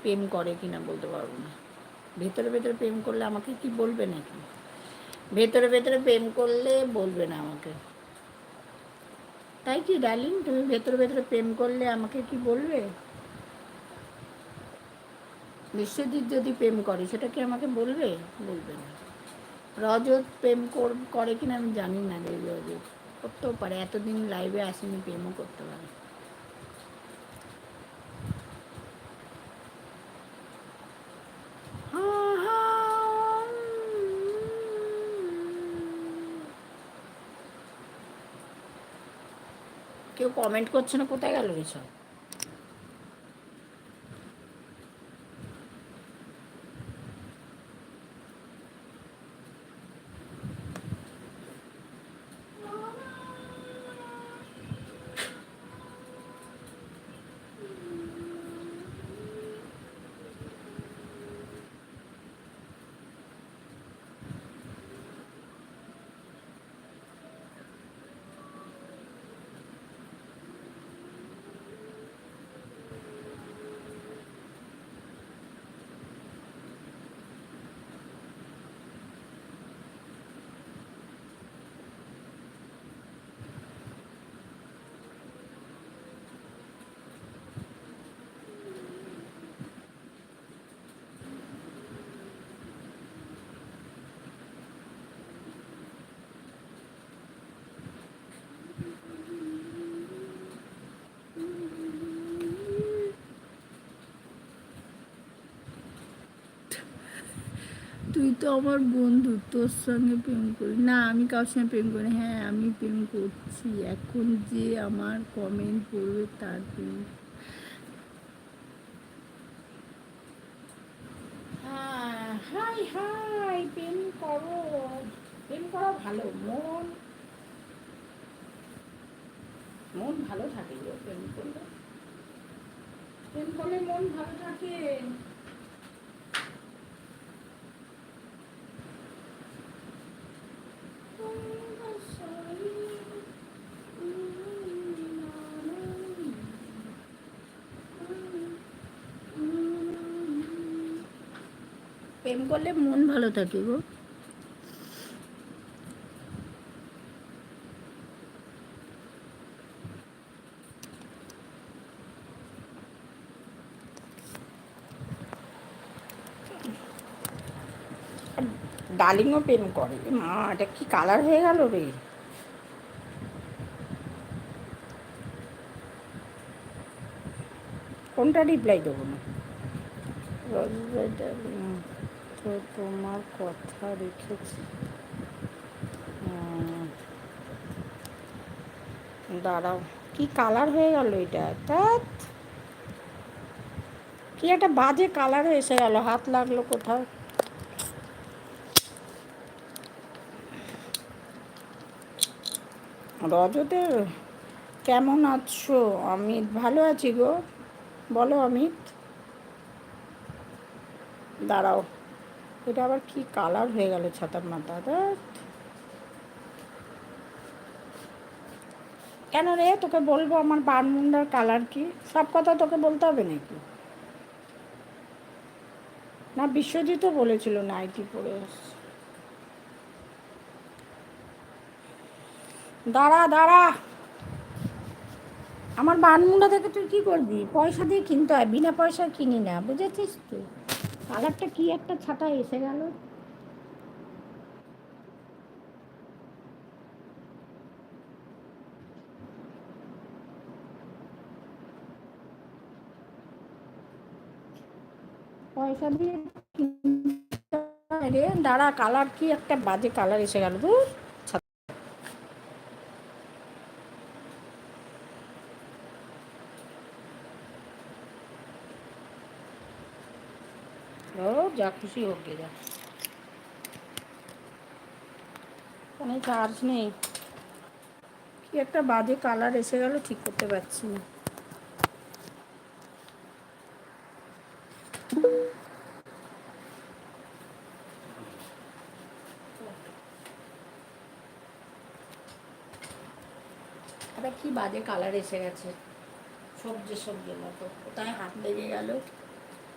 প্রেম করে কিনা বলতে পারবো না। ভেতরে ভেতরে প্রেম করলে আমাকে কি বলবে নাকি? ভেতরে ভেতরে প্রেম করলে বলবে না আমাকে, তাই কি ডার্লিং? তুমি ভেতরে ভেতরে প্রেম করলে আমাকে কি বলবে? বিশ্বজিৎ যদি প্রেম করে সেটা কি আমাকে বলবে? বলবে না। রজত প্রেম করে কিনা আমি জানি না রে। রজত করতেও পারে, এতদিন লাইভে আসেনি, প্রেমও করতে পারে। কেউ কমেন্ট করছে না, কোথায় গেল রে সব? তুই তো আমার বন্ধু, তোর সঙ্গে প্রেম করি না? আমি কারোর সঙ্গে প্রেম করি? হ্যাঁ আমি প্রেম করছি। এখন যে আমার কমেন্ট পড়বে তার প্রেম। হ্যাঁ, হাই হাই, প্রেম করো। প্রেম করা ভালো, মন মন ভালো থাকে গো প্রেম করলে। প্রেম করলে মন ভালো থাকে। প্রেম করলে মন ভালো থাকে গো। ডার্লিংও প্রেম করে। মা, এটা কি কালার হয়ে গেল রে? কোনটা রিপ্লাই দেবো না? ডার্লিং তো তোমার কথা রেখেছি। দাঁড়াও, কি কালার হয়ে গেল এটা? ধ্যাৎ, কি একটা বাজে কালার এসে গেল, হাত লাগলো কোথাও। রজতের কেমন আছো? অমিত ভালো আছি গো। বলো অমিত। দাঁড়াও, এটা আবার কি কালার হয়ে গেল ছাতার মাথা? কেন রে, তোকে বলবো আমার বারমুন্ডার কালার কি? সব কথা তোকে বলতে হবে নাকি? না, বিশ্বজিৎও বলেছিল নাইটি পরে এসছে। দাঁড়া দাঁড়া, আমার বারমুন্ডা থেকে তুই কি করবি? পয়সা দিয়ে কিনতে হয়, বিনা পয়সায় কিনি না, বুঝেছিস তুই? কালারটা কি একটা ছাতা এসে গেল। পয়সা দিয়ে কিনতে হয় রে। দাঁড়া, কালার কি একটা বাজে কালার এসে গেল। ধুর, ও যা খুশি হোক গে, যা। ফোনে চার্জ নেই, কি একটা বাজে কালার এসে গেল, ঠিক করতে পারছি না। একটা কি বাজে কালার এসে গেছে, সবজি সবজির মতো। কোথায় হাত লেগে গেল।